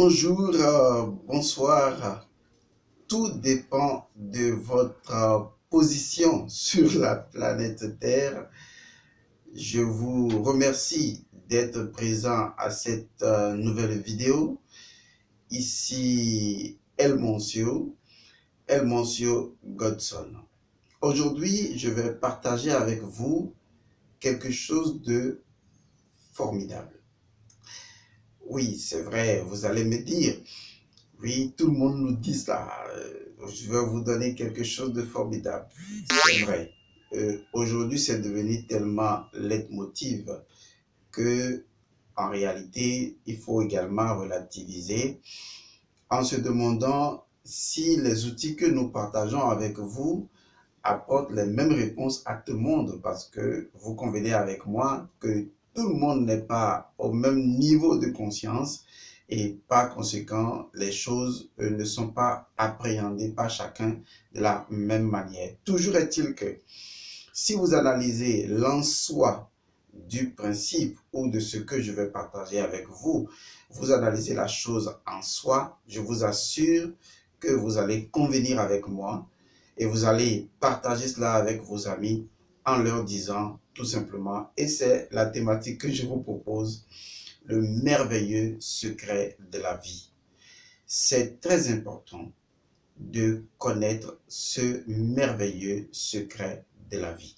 Bonjour, bonsoir. Tout dépend de votre position sur la planète Terre. Je vous remercie d'être présent à cette nouvelle vidéo. Ici El Moncio Godson. Aujourd'hui, je vais partager avec vous quelque chose de formidable. Oui, c'est vrai, vous allez me dire, oui, tout le monde nous dit ça. Je vais vous donner quelque chose de formidable. C'est vrai. Aujourd'hui, c'est devenu tellement leitmotiv que, en réalité, il faut également relativiser en se demandant si les outils que nous partageons avec vous apportent les mêmes réponses à tout le monde, parce que vous convenez avec moi que tout le monde n'est pas au même niveau de conscience et par conséquent, les choses ne sont pas appréhendées par chacun de la même manière. Toujours est-il que si vous analysez l'en soi du principe ou de ce que je vais partager avec vous, vous analysez la chose en soi, je vous assure que vous allez convenir avec moi et vous allez partager cela avec vos amis en leur disant tout simplement, et c'est la thématique que je vous propose, le merveilleux secret de la vie. C'est très important de connaître ce merveilleux secret de la vie.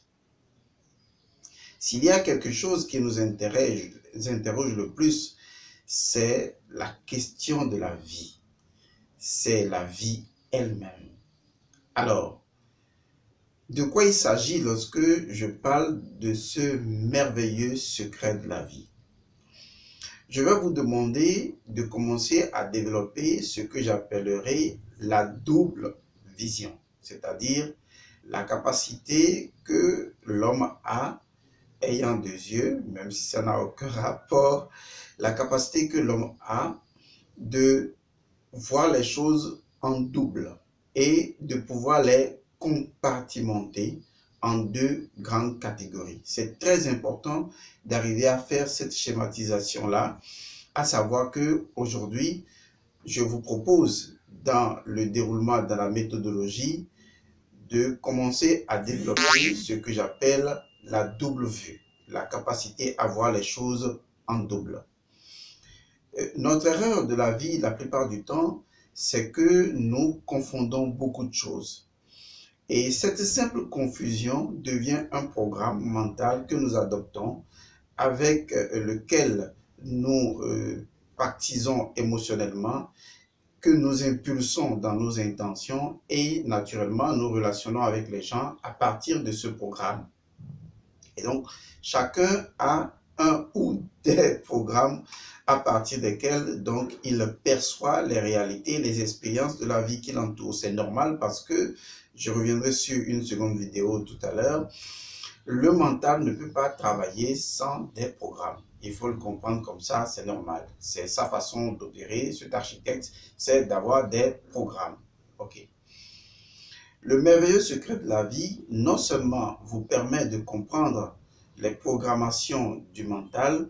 S'il y a quelque chose qui nous interroge le plus, c'est la question de la vie. C'est la vie elle-même. Alors, de quoi il s'agit lorsque je parle de ce merveilleux secret de la vie? Je vais vous demander de commencer à développer ce que j'appellerai la double vision, c'est-à-dire la capacité que l'homme a, ayant deux yeux, même si ça n'a aucun rapport, la capacité que l'homme a de voir les choses en double et de pouvoir les compartimenter en deux grandes catégories. C'est très important d'arriver à faire cette schématisation-là, à savoir que aujourd'hui, je vous propose dans le déroulement, dans la méthodologie, de commencer à développer ce que j'appelle la double vue, la capacité à voir les choses en double. Notre erreur de la vie, la plupart du temps, c'est que nous confondons beaucoup de choses. Et cette simple confusion devient un programme mental que nous adoptons, avec lequel nous pactisons émotionnellement, que nous impulsons dans nos intentions et naturellement nous relationnons avec les gens à partir de ce programme. Et donc, chacun a un ou des programmes à partir desquels donc il perçoit les réalités, les expériences de la vie qui l'entoure. C'est normal parce que, je reviendrai sur une seconde vidéo tout à l'heure, le mental ne peut pas travailler sans des programmes. Il faut le comprendre comme ça, c'est normal. C'est sa façon d'opérer, cet architecte, c'est d'avoir des programmes. Ok. Le merveilleux secret de la vie, non seulement vous permet de comprendre les programmations du mental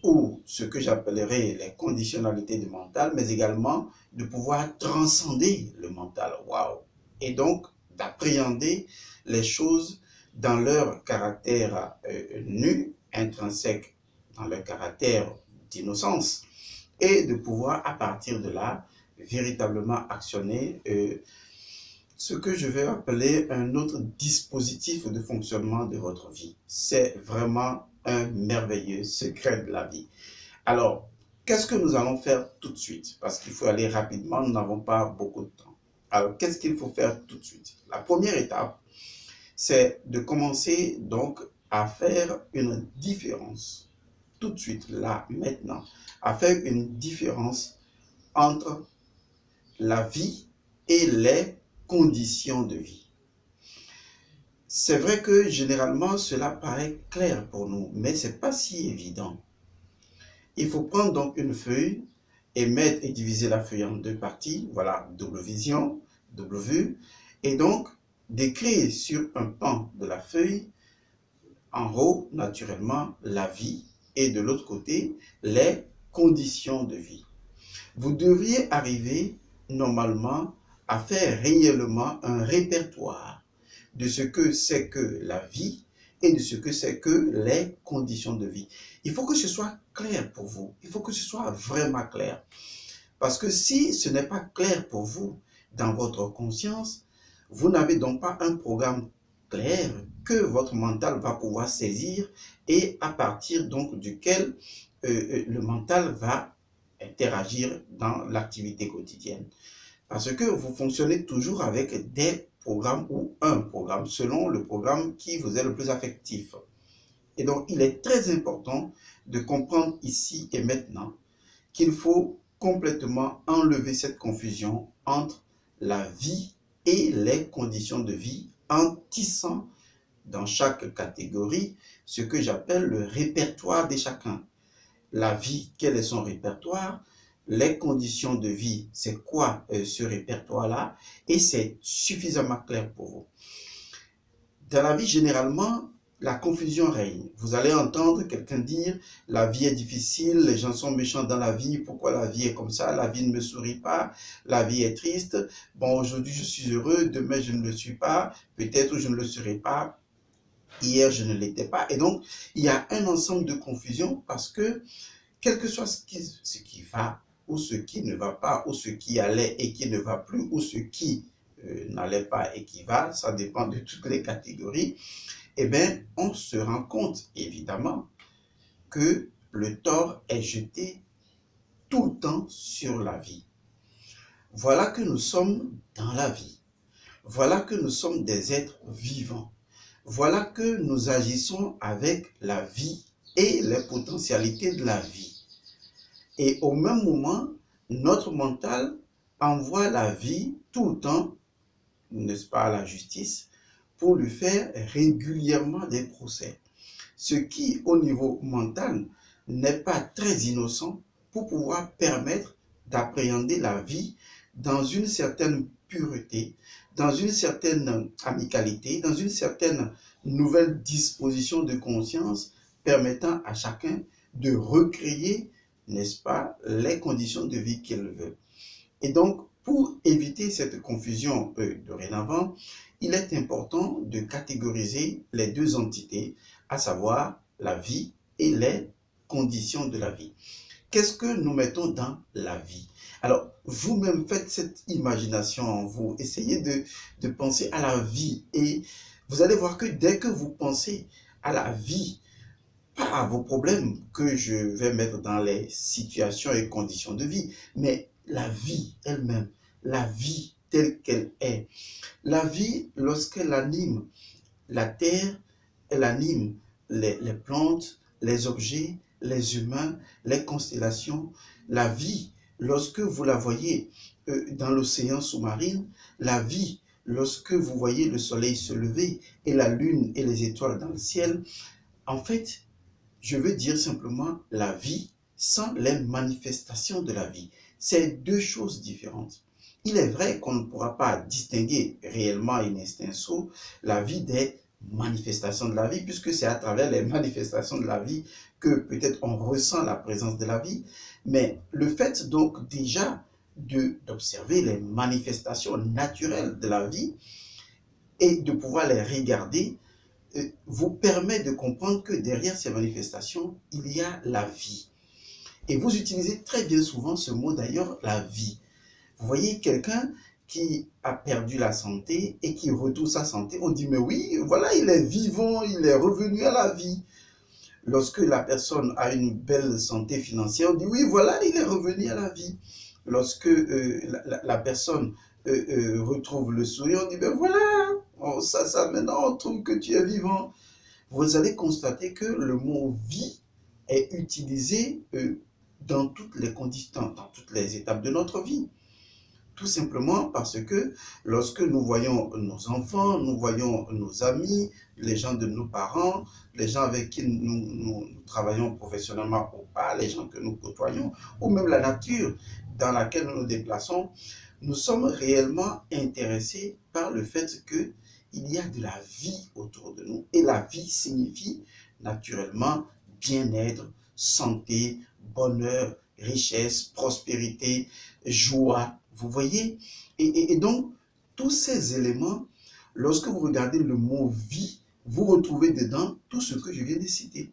ou ce que j'appellerais les conditionnalités du mental, mais également de pouvoir transcender le mental. Waouh! Et donc d'appréhender les choses dans leur caractère nu, intrinsèque, dans leur caractère d'innocence, et de pouvoir à partir de là véritablement actionner ce que je vais appeler un autre dispositif de fonctionnement de votre vie. C'est vraiment un merveilleux secret de la vie. Alors, qu'est-ce que nous allons faire tout de suite? Parce qu'il faut aller rapidement, nous n'avons pas beaucoup de temps. Alors, qu'est-ce qu'il faut faire tout de suite? La première étape, c'est de commencer donc à faire une différence, tout de suite, là, maintenant, à faire une différence entre la vie et les conditions de vie. C'est vrai que généralement, cela paraît clair pour nous, mais ce n'est pas si évident. Il faut prendre donc une feuille et diviser la feuille en deux parties. Voilà, double vision, double vue. Et donc, d'écrire sur un pan de la feuille, en haut, naturellement, la vie et de l'autre côté, les conditions de vie. Vous devriez arriver normalement à faire réellement un répertoire de ce que c'est que la vie et de ce que c'est que les conditions de vie. Il faut que ce soit clair pour vous. Il faut que ce soit vraiment clair. Parce que si ce n'est pas clair pour vous dans votre conscience, vous n'avez donc pas un programme clair que votre mental va pouvoir saisir et à partir donc duquel le mental va interagir dans l'activité quotidienne. Parce que vous fonctionnez toujours avec des programmes ou un programme selon le programme qui vous est le plus affectif. Et donc, il est très important de comprendre ici et maintenant qu'il faut complètement enlever cette confusion entre la vie et les conditions de vie en tissant dans chaque catégorie ce que j'appelle le répertoire de chacun. La vie, quel est son répertoire? Les conditions de vie, c'est quoi ce répertoire-là? Et c'est suffisamment clair pour vous. Dans la vie, généralement, la confusion règne. Vous allez entendre quelqu'un dire « la vie est difficile, les gens sont méchants dans la vie, pourquoi la vie est comme ça? La vie ne me sourit pas, la vie est triste. Bon, aujourd'hui je suis heureux, demain je ne le suis pas, peut-être je ne le serai pas, hier je ne l'étais pas. » Et donc, il y a un ensemble de confusion parce que quel que soit ce qui va ou ce qui ne va pas, ou ce qui allait et qui ne va plus, ou ce qui n'allait pas et qui va, ça dépend de toutes les catégories, eh bien, on se rend compte, évidemment, que le tort est jeté tout le temps sur la vie. Voilà que nous sommes dans la vie. Voilà que nous sommes des êtres vivants. Voilà que nous agissons avec la vie et les potentialités de la vie. Et au même moment, notre mental envoie la vie tout le temps, n'est-ce pas, à la justice, pour lui faire régulièrement des procès. Ce qui, au niveau mental, n'est pas très innocent pour pouvoir permettre d'appréhender la vie dans une certaine pureté, dans une certaine amicalité, dans une certaine nouvelle disposition de conscience permettant à chacun de recréer, n'est-ce pas, les conditions de vie qu'il veut. Et donc, pour éviter cette confusion dorénavant, il est important de catégoriser les deux entités, à savoir la vie et les conditions de la vie. Qu'est-ce que nous mettons dans la vie? Alors, vous-même faites cette imagination en vous, essayez de penser à la vie et vous allez voir que dès que vous pensez à la vie, pas à vos problèmes que je vais mettre dans les situations et conditions de vie, mais la vie elle-même, la vie telle qu'elle est. La vie, lorsqu'elle anime la terre, elle anime les plantes, les objets, les humains, les constellations. La vie, lorsque vous la voyez dans l'océan sous-marin, la vie, lorsque vous voyez le soleil se lever et la lune et les étoiles dans le ciel, en fait, je veux dire simplement la vie sans les manifestations de la vie. C'est deux choses différentes. Il est vrai qu'on ne pourra pas distinguer réellement in extenso la vie des manifestations de la vie, puisque c'est à travers les manifestations de la vie que peut-être on ressent la présence de la vie. Mais le fait donc déjà d'observer les manifestations naturelles de la vie et de pouvoir les regarder, vous permet de comprendre que derrière ces manifestations, il y a la vie. Et vous utilisez très bien souvent ce mot d'ailleurs, la vie. Vous voyez quelqu'un qui a perdu la santé et qui retrouve sa santé, on dit mais oui, voilà, il est vivant, il est revenu à la vie. Lorsque la personne a une belle santé financière, on dit oui, voilà, il est revenu à la vie. Lorsque la personne retrouve le sourire, on dit ben voilà, ça maintenant on trouve que tu es vivant. Vous allez constater que le mot vie est utilisé dans toutes les conditions, dans toutes les étapes de notre vie. Tout simplement parce que lorsque nous voyons nos enfants, nous voyons nos amis, les gens de nos parents, les gens avec qui nous travaillons professionnellement ou pas, les gens que nous côtoyons, ou même la nature dans laquelle nous nous déplaçons, nous sommes réellement intéressés par le fait qu'il y a de la vie autour de nous. Et la vie signifie naturellement bien-être, santé, bonheur, richesse, prospérité, joie. Vous voyez? Et donc, tous ces éléments, lorsque vous regardez le mot vie, vous retrouvez dedans tout ce que je viens de citer.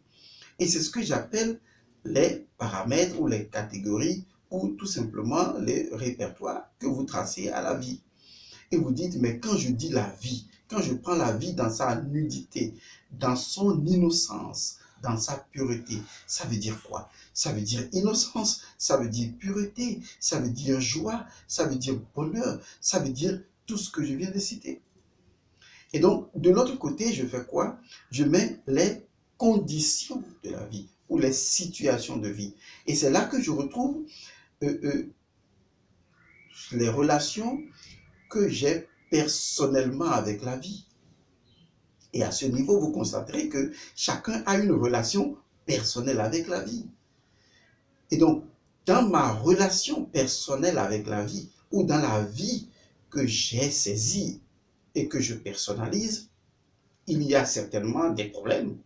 Et c'est ce que j'appelle les paramètres ou les catégories ou tout simplement les répertoires que vous tracez à la vie. Et vous dites, mais quand je dis la vie, quand je prends la vie dans sa nudité, dans son innocence, dans sa pureté, ça veut dire quoi? Ça veut dire innocence, ça veut dire pureté, ça veut dire joie, ça veut dire bonheur, ça veut dire tout ce que je viens de citer. Et donc, de l'autre côté, je fais quoi? Je mets les conditions de la vie ou les situations de vie. Et c'est là que je retrouve les relations que j'ai personnellement avec la vie. Et à ce niveau, vous constaterez que chacun a une relation personnelle avec la vie. Et donc, dans ma relation personnelle avec la vie, ou dans la vie que j'ai saisie et que je personnalise, il y a certainement des problèmes,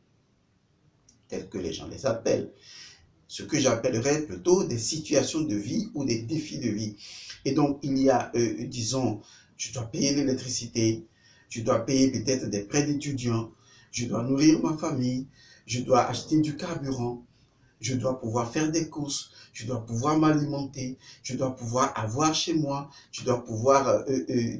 tels que les gens les appellent. Ce que j'appellerais plutôt des situations de vie ou des défis de vie. Et donc, il y a, disons, je dois payer l'électricité, je dois payer peut-être des prêts d'étudiants, je dois nourrir ma famille, je dois acheter du carburant, je dois pouvoir faire des courses, je dois pouvoir m'alimenter, je dois pouvoir avoir chez moi, je dois pouvoir,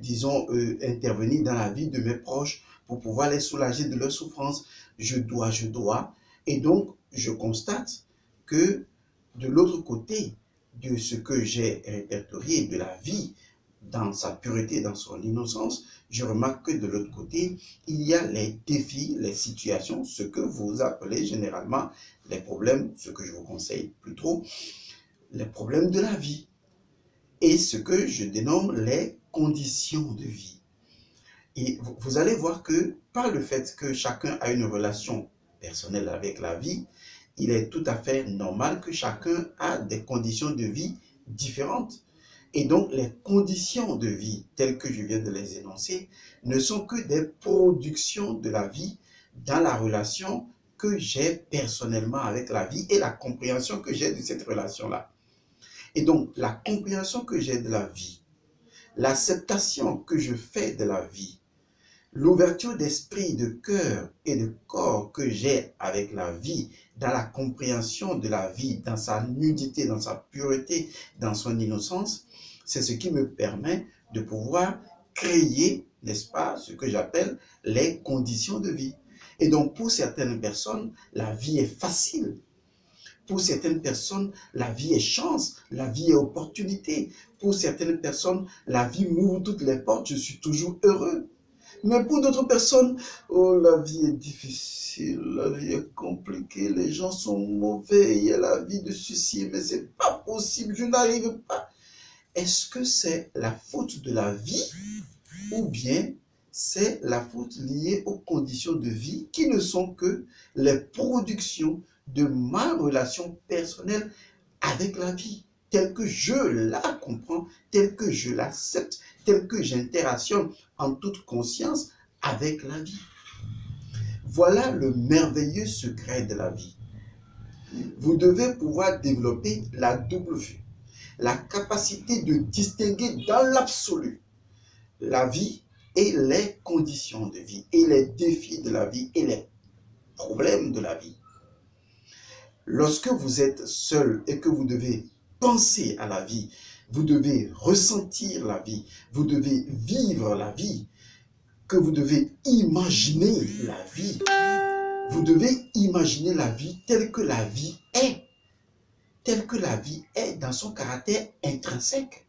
disons, intervenir dans la vie de mes proches pour pouvoir les soulager de leurs souffrances. Je dois. Et donc, je constate que de l'autre côté de ce que j'ai répertorié de la vie dans sa pureté, dans son innocence, je remarque que de l'autre côté, il y a les défis, les situations, ce que vous appelez généralement les problèmes, ce que je vous conseille plus trop, les problèmes de la vie et ce que je dénomme les conditions de vie. Et vous allez voir que par le fait que chacun a une relation personnelle avec la vie, il est tout à fait normal que chacun a des conditions de vie différentes. Et donc, les conditions de vie, telles que je viens de les énoncer, ne sont que des productions de la vie dans la relation que j'ai personnellement avec la vie et la compréhension que j'ai de cette relation-là. Et donc, la compréhension que j'ai de la vie, l'acceptation que je fais de la vie, l'ouverture d'esprit, de cœur et de corps que j'ai avec la vie, dans la compréhension de la vie, dans sa nudité, dans sa pureté, dans son innocence, c'est ce qui me permet de pouvoir créer, n'est-ce pas, ce que j'appelle les conditions de vie. Et donc, pour certaines personnes, la vie est facile. Pour certaines personnes, la vie est chance, la vie est opportunité. Pour certaines personnes, la vie m'ouvre toutes les portes, je suis toujours heureux. Mais pour d'autres personnes, oh, la vie est difficile, la vie est compliquée, les gens sont mauvais, il y a la vie de ceci, mais c'est pas possible, je n'arrive pas. Est-ce que c'est la faute de la vie ou bien c'est la faute liée aux conditions de vie qui ne sont que les productions de ma relation personnelle avec la vie, telle que je la comprends, telle que je l'accepte, telle que j'interactionne en toute conscience avec la vie. Voilà le merveilleux secret de la vie. Vous devez pouvoir développer la double vue, la capacité de distinguer dans l'absolu la vie et les conditions de vie, et les défis de la vie, et les problèmes de la vie. Lorsque vous êtes seul et que vous devez penser à la vie, vous devez ressentir la vie, vous devez vivre la vie, que vous devez imaginer la vie, vous devez imaginer la vie telle que la vie est. Telle que la vie est dans son caractère intrinsèque.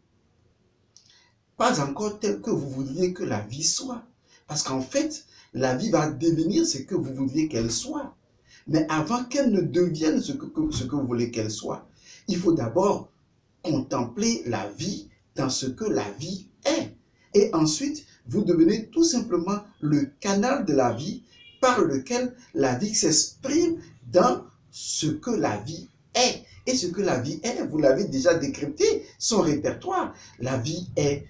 Pas encore telle que vous voudriez que la vie soit. Parce qu'en fait, la vie va devenir ce que vous voudriez qu'elle soit. Mais avant qu'elle ne devienne ce que vous voulez qu'elle soit, il faut d'abord contempler la vie dans ce que la vie est. Et ensuite, vous devenez tout simplement le canal de la vie par lequel la vie s'exprime dans ce que la vie est. Et ce que la vie est, vous l'avez déjà décrypté, son répertoire. La vie est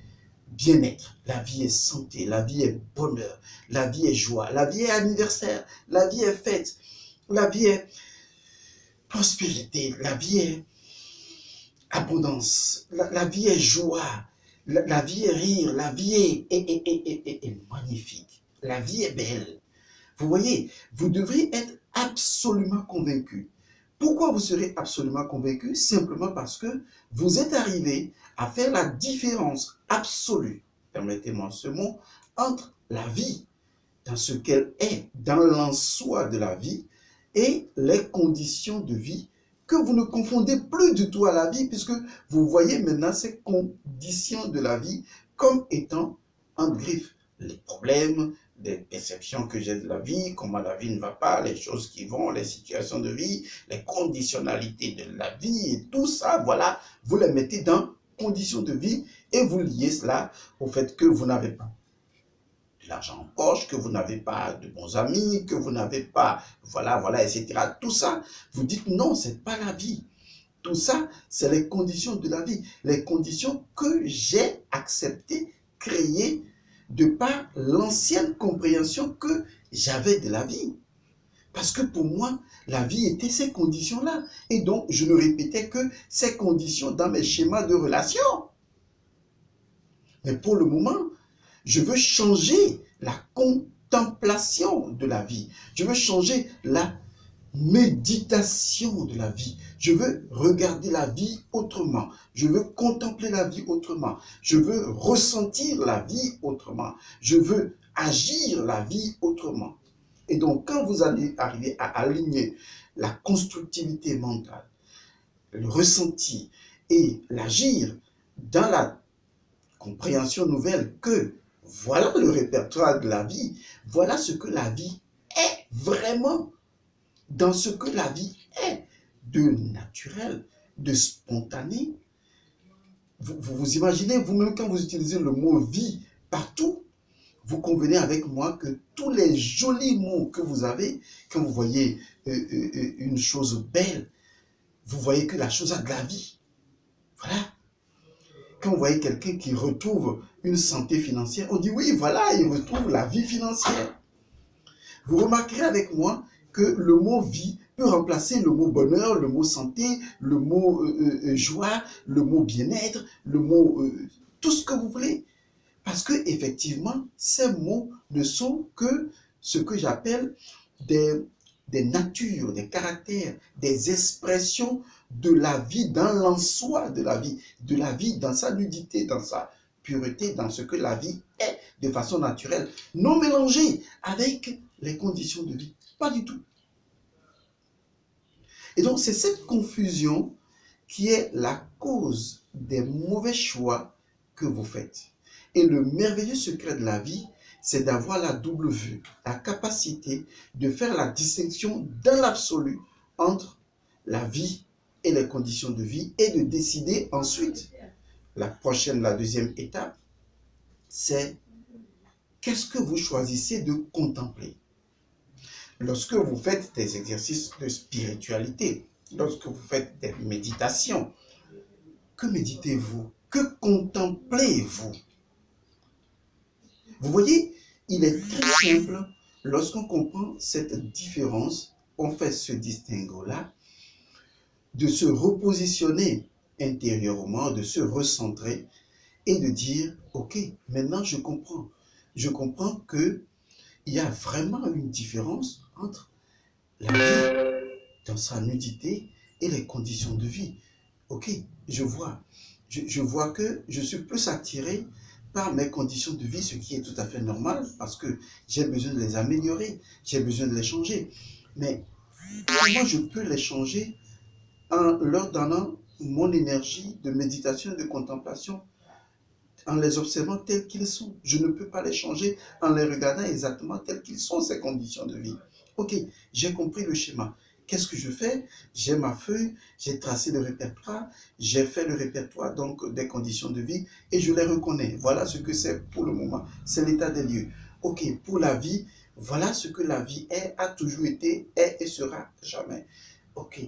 bien-être, la vie est santé, la vie est bonheur, la vie est joie, la vie est anniversaire, la vie est fête, la vie est prospérité, la vie est abondance, la vie est joie, la vie est rire, la vie est magnifique, la vie est belle. Vous voyez, vous devrez être absolument convaincu. Pourquoi vous serez absolument convaincu? Simplement parce que vous êtes arrivé à faire la différence absolue, permettez-moi ce mot, entre la vie, dans ce qu'elle est, dans l'en-soi de la vie, et les conditions de vie que vous ne confondez plus du tout à la vie, puisque vous voyez maintenant ces conditions de la vie comme étant en griffe. Les problèmes, les perceptions que j'ai de la vie, comment la vie ne va pas, les choses qui vont, les situations de vie, les conditionnalités de la vie, et tout ça, voilà, vous les mettez dans conditions de vie et vous liez cela au fait que vous n'avez pas de l'argent en poche, que vous n'avez pas de bons amis, que vous n'avez pas, voilà, etc. Tout ça, vous dites non, c'est pas la vie. Tout ça, c'est les conditions de la vie. Les conditions que j'ai acceptées, créées, de par l'ancienne compréhension que j'avais de la vie. Parce que pour moi, la vie était ces conditions-là. Et donc, je ne répétais que ces conditions dans mes schémas de relation. Mais pour le moment, je veux changer la contemplation de la vie. Je veux changer la méditation de la vie. Je veux regarder la vie autrement. Je veux contempler la vie autrement. Je veux ressentir la vie autrement. Je veux agir la vie autrement. Et donc, quand vous allez arriver à aligner la constructivité mentale, le ressenti et l'agir dans la compréhension nouvelle que voilà le répertoire de la vie, voilà ce que la vie est vraiment, dans ce que la vie est de naturel, de spontané. Vous imaginez vous-même quand vous utilisez le mot vie partout, vous convenez avec moi que tous les jolis mots que vous avez, quand vous voyez une chose belle, vous voyez que la chose a de la vie. Voilà. Quand vous voyez quelqu'un qui retrouve une santé financière, on dit oui, voilà, il retrouve la vie financière. Vous remarquerez avec moi que le mot vie peut remplacer le mot bonheur, le mot santé, le mot joie, le mot bien-être, le mot tout ce que vous voulez. Parce que effectivement, ces mots ne sont que ce que j'appelle des natures, des caractères, des expressions de la vie dans l'en-soi de la vie dans sa nudité, dans sa pureté, dans ce que la vie est de façon naturelle, non mélangée avec les conditions de vie, pas du tout. Et donc c'est cette confusion qui est la cause des mauvais choix que vous faites. Et le merveilleux secret de la vie, c'est d'avoir la double vue, la capacité de faire la distinction dans l'absolu entre la vie et les conditions de vie et de décider ensuite, la deuxième étape, c'est qu'est-ce que vous choisissez de contempler. Lorsque vous faites des exercices de spiritualité, lorsque vous faites des méditations, que méditez-vous? Que contemplez-vous? Vous voyez, il est très simple, lorsqu'on comprend cette différence, on fait ce distinguo-là, de se repositionner intérieurement, de se recentrer et de dire, ok, maintenant je comprends. Je comprends qu'il y a vraiment une différence entre la vie dans sa nudité et les conditions de vie. Ok, je vois. Je vois que je suis plus attiré par mes conditions de vie, ce qui est tout à fait normal parce que j'ai besoin de les améliorer, j'ai besoin de les changer. Mais comment je peux les changer en leur donnant mon énergie de méditation et de contemplation, en les observant tels qu'ils sont? Je ne peux pas les changer en les regardant exactement tels qu'ils sont, ces conditions de vie. Ok, j'ai compris le schéma. Qu'est-ce que je fais? J'ai ma feuille, j'ai tracé le répertoire, j'ai fait le répertoire donc des conditions de vie et je les reconnais. Voilà ce que c'est pour le moment. C'est l'état des lieux. Ok, pour la vie, voilà ce que la vie est, a toujours été, est et sera jamais. Ok,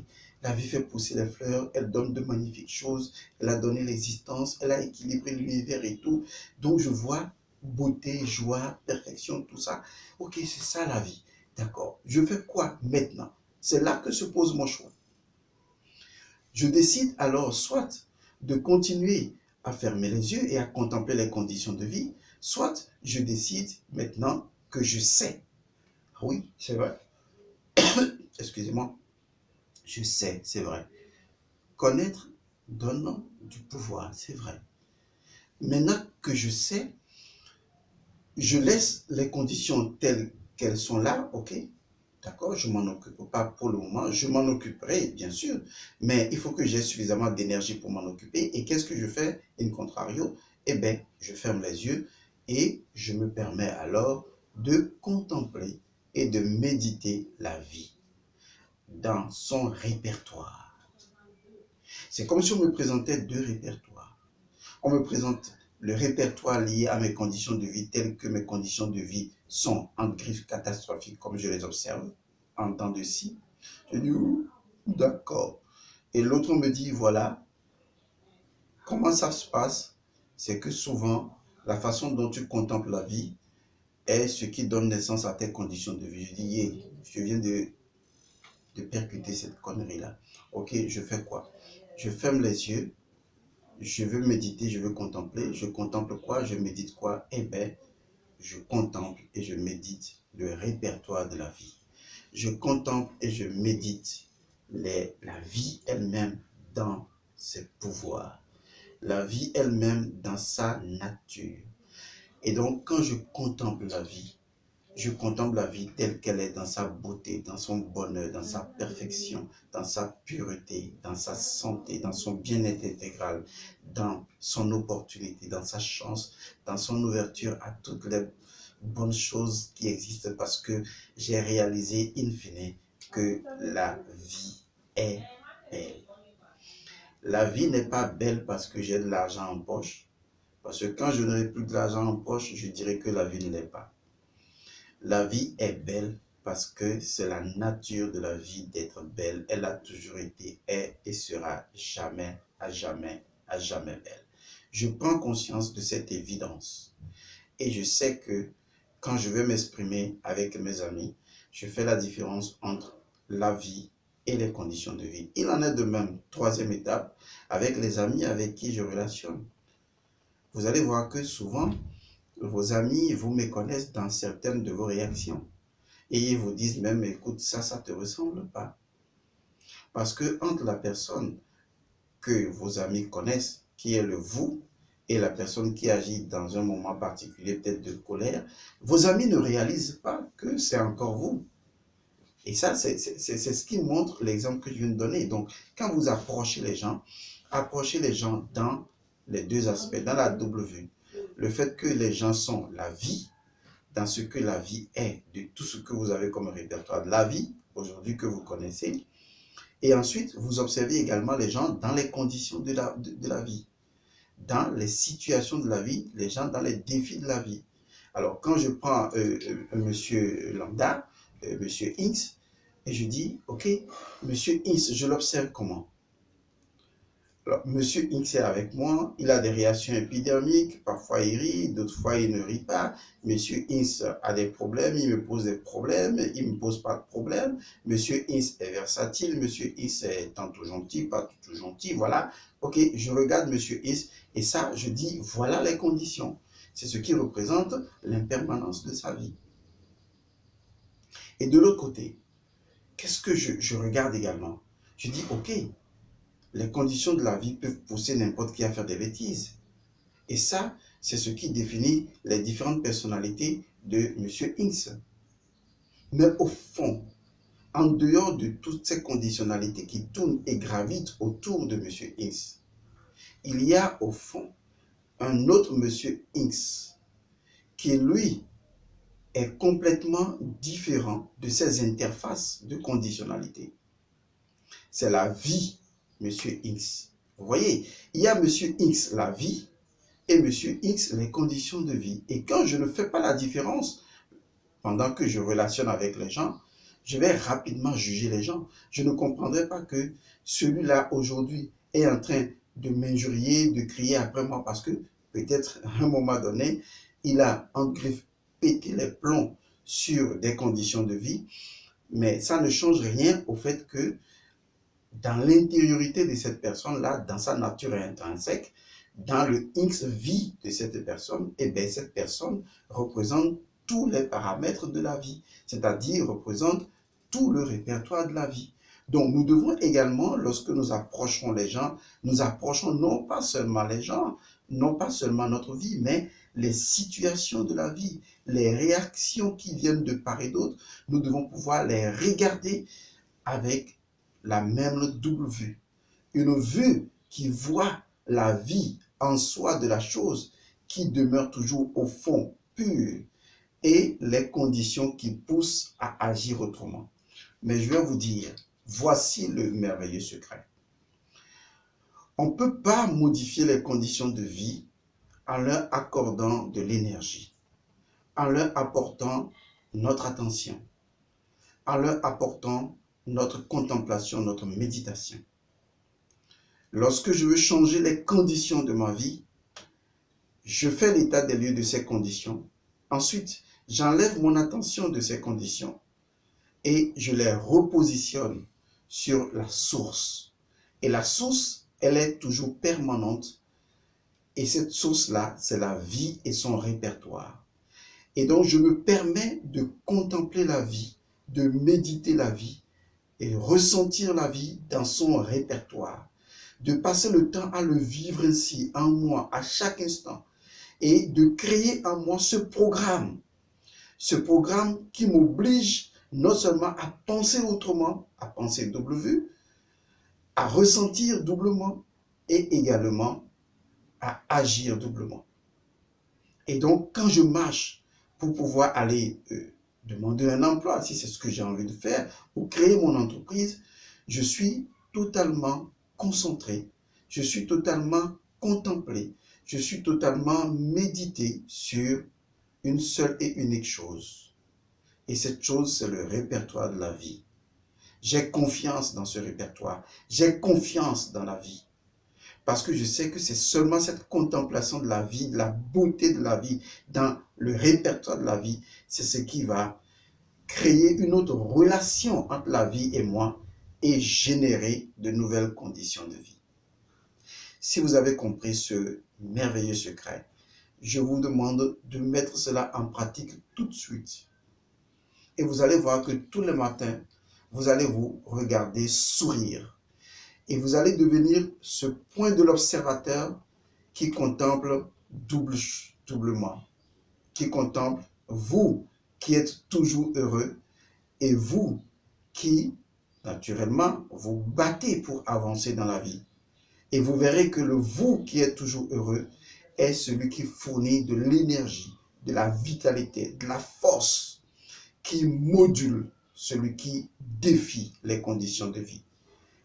la vie fait pousser les fleurs, elle donne de magnifiques choses, elle a donné l'existence, elle a équilibré l'univers et tout. Donc je vois beauté, joie, perfection, tout ça. Ok, c'est ça la vie. D'accord. Je fais quoi maintenant? C'est là que se pose mon choix. Je décide alors soit de continuer à fermer les yeux et à contempler les conditions de vie, soit je décide maintenant que je sais. Oui, c'est vrai. Excusez-moi. Je sais, c'est vrai. Connaître donne du pouvoir, c'est vrai. Maintenant que je sais, je laisse les conditions telles qu'elles sont là, ok? D'accord, je m'en occupe pas pour le moment. Je m'en occuperai, bien sûr, mais il faut que j'ai suffisamment d'énergie pour m'en occuper. Et qu'est-ce que je fais? In contrario, eh bien, je ferme les yeux et je me permets alors de contempler et de méditer la vie dans son répertoire. C'est comme si on me présentait deux répertoires. On me présente le répertoire lié à mes conditions de vie telles que mes conditions de vie sont en griffes catastrophiques comme je les observe en temps de scie. Je dis, d'accord. Et l'autre me dit, voilà, comment ça se passe? C'est que souvent, la façon dont tu contemples la vie est ce qui donne naissance à tes conditions de vie. Je dis, yeah, je viens de percuter cette connerie-là. Ok, je fais quoi? Je ferme les yeux, je veux méditer, je veux contempler. Je contemple quoi? Je médite quoi? Eh bien, je contemple et je médite le répertoire de la vie. Je contemple et je médite la vie elle-même dans ses pouvoirs, la vie elle-même dans sa nature. Et donc, quand je contemple la vie, je contemple la vie telle qu'elle est dans sa beauté, dans son bonheur, dans sa perfection, dans sa pureté, dans sa santé, dans son bien-être intégral, dans son opportunité, dans sa chance, dans son ouverture à toutes les bonnes choses qui existent parce que j'ai réalisé in fine que la vie est belle. La vie n'est pas belle parce que j'ai de l'argent en poche. Parce que quand je n'aurai plus de l'argent en poche, je dirais que la vie ne l'est pas. La vie est belle parce que c'est la nature de la vie d'être belle. Elle a toujours été, est et sera jamais, à jamais, à jamais belle. Je prends conscience de cette évidence et je sais que quand je vais m'exprimer avec mes amis, je fais la différence entre la vie et les conditions de vie. Il en est de même, troisième étape, avec les amis avec qui je relationne. Vous allez voir que souvent, vos amis vous méconnaissent dans certaines de vos réactions. Et ils vous disent même, écoute, ça ne te ressemble pas. Parce que entre la personne que vos amis connaissent, qui est le vous, et la personne qui agit dans un moment particulier, peut-être de colère, vos amis ne réalisent pas que c'est encore vous. Et ça, c'est ce qui montre l'exemple que je viens de donner. Donc, quand vous approchez les gens dans les deux aspects, dans la double vue. Le fait que les gens sont la vie, dans ce que la vie est, de tout ce que vous avez comme répertoire de la vie, aujourd'hui que vous connaissez. Et ensuite, vous observez également les gens dans les conditions de la vie, dans les situations de la vie, les gens dans les défis de la vie. Alors, quand je prends monsieur Lambda, monsieur X, et je dis, ok, monsieur X, je l'observe comment? Alors, monsieur X est avec moi, il a des réactions épidermiques, parfois il rit, d'autres fois il ne rit pas. Monsieur X a des problèmes, il me pose des problèmes, il ne me pose pas de problème. Monsieur X est versatile, monsieur X est tantôt gentil, pas tout gentil, voilà. Ok, je regarde monsieur X et ça, je dis, voilà les conditions. C'est ce qui représente l'impermanence de sa vie. Et de l'autre côté, qu'est-ce que je regarde également? Je dis, ok, les conditions de la vie peuvent pousser n'importe qui à faire des bêtises. Et ça, c'est ce qui définit les différentes personnalités de M. X. Mais au fond, en dehors de toutes ces conditionnalités qui tournent et gravitent autour de M. X, il y a au fond un autre M. X qui, lui, est complètement différent de ces interfaces de conditionnalité. C'est la vie, M. X. Vous voyez, il y a M. X, la vie, et M. X, les conditions de vie. Et quand je ne fais pas la différence, pendant que je relationne avec les gens, je vais rapidement juger les gens. Je ne comprendrai pas que celui-là, aujourd'hui, est en train de m'injurier, de crier après moi, parce que peut-être à un moment donné, il a en griffe pété les plombs sur des conditions de vie, mais ça ne change rien au fait que dans l'intériorité de cette personne-là, dans sa nature intrinsèque, dans le X-vie de cette personne, et bien cette personne représente tous les paramètres de la vie, c'est-à-dire représente tout le répertoire de la vie. Donc nous devons également, lorsque nous approchons les gens, nous approchons non pas seulement les gens, non pas seulement notre vie, mais les situations de la vie, les réactions qui viennent de part et d'autre, nous devons pouvoir les regarder avec la même double vue. Une vue qui voit la vie en soi de la chose, qui demeure toujours au fond pur, et les conditions qui poussent à agir autrement. Mais je vais vous dire, voici le merveilleux secret. On ne peut pas modifier les conditions de vie en leur accordant de l'énergie, en leur apportant notre attention, en leur apportant notre contemplation, notre méditation. Lorsque je veux changer les conditions de ma vie, je fais l'état des lieux de ces conditions. Ensuite, j'enlève mon attention de ces conditions et je les repositionne sur la source. Et la source, elle est toujours permanente. Et cette source-là, c'est la vie et son répertoire. Et donc, je me permets de contempler la vie, de méditer la vie et ressentir la vie dans son répertoire. De passer le temps à le vivre ainsi, en moi, à chaque instant. Et de créer en moi ce programme qui m'oblige non seulement à penser autrement, à penser double vue, à ressentir doublement et également à agir doublement. Et donc, quand je marche pour pouvoir aller demander un emploi, si c'est ce que j'ai envie de faire, ou créer mon entreprise, je suis totalement concentré, je suis totalement contemplé, je suis totalement médité sur une seule et unique chose. Et cette chose, c'est le répertoire de la vie. J'ai confiance dans ce répertoire. J'ai confiance dans la vie. Parce que je sais que c'est seulement cette contemplation de la vie, de la beauté de la vie, dans le répertoire de la vie, c'est ce qui va créer une autre relation entre la vie et moi et générer de nouvelles conditions de vie. Si vous avez compris ce merveilleux secret, je vous demande de mettre cela en pratique tout de suite. Et vous allez voir que tous les matins, vous allez vous regarder sourire. Et vous allez devenir ce point de l'observateur qui contemple doublement, qui contemple vous qui êtes toujours heureux et vous qui, naturellement, vous battez pour avancer dans la vie. Et vous verrez que le vous qui est toujours heureux est celui qui fournit de l'énergie, de la vitalité, de la force, qui module celui qui défie les conditions de vie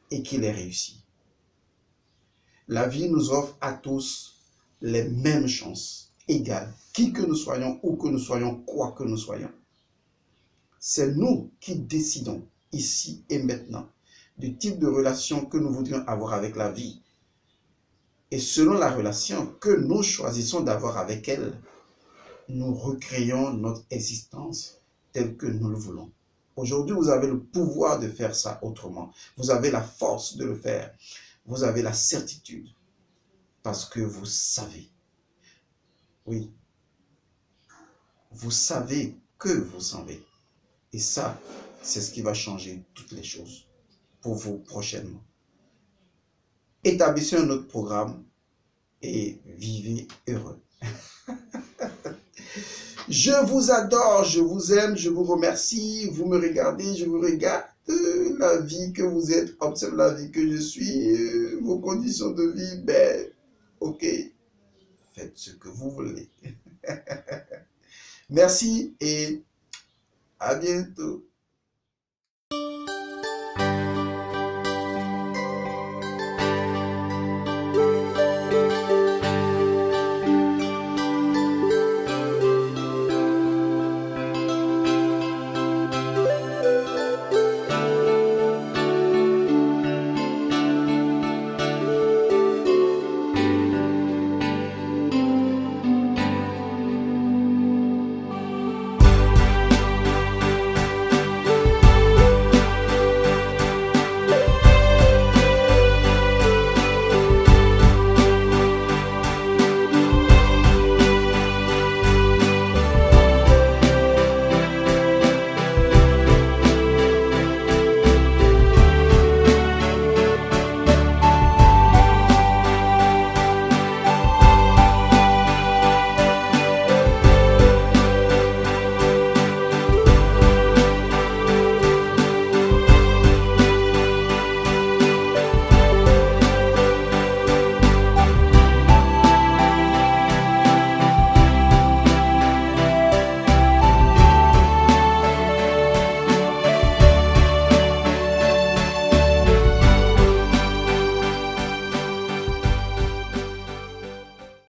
et qui les réussit. La vie nous offre à tous les mêmes chances, égales, qui que nous soyons, où que nous soyons, quoi que nous soyons. C'est nous qui décidons, ici et maintenant, du type de relation que nous voudrions avoir avec la vie. Et selon la relation que nous choisissons d'avoir avec elle, nous recréons notre existence telle que nous le voulons. Aujourd'hui, vous avez le pouvoir de faire ça autrement. Vous avez la force de le faire. Vous avez la certitude. Parce que vous savez. Oui. Vous savez que vous savez. Et ça, c'est ce qui va changer toutes les choses pour vous prochainement. Établissez un autre programme et vivez heureux. Je vous adore, je vous aime, je vous remercie. Vous me regardez, je vous regarde. La vie que vous êtes, observe la vie que je suis, vos conditions de vie, ben, ok, faites ce que vous voulez. Merci et à bientôt.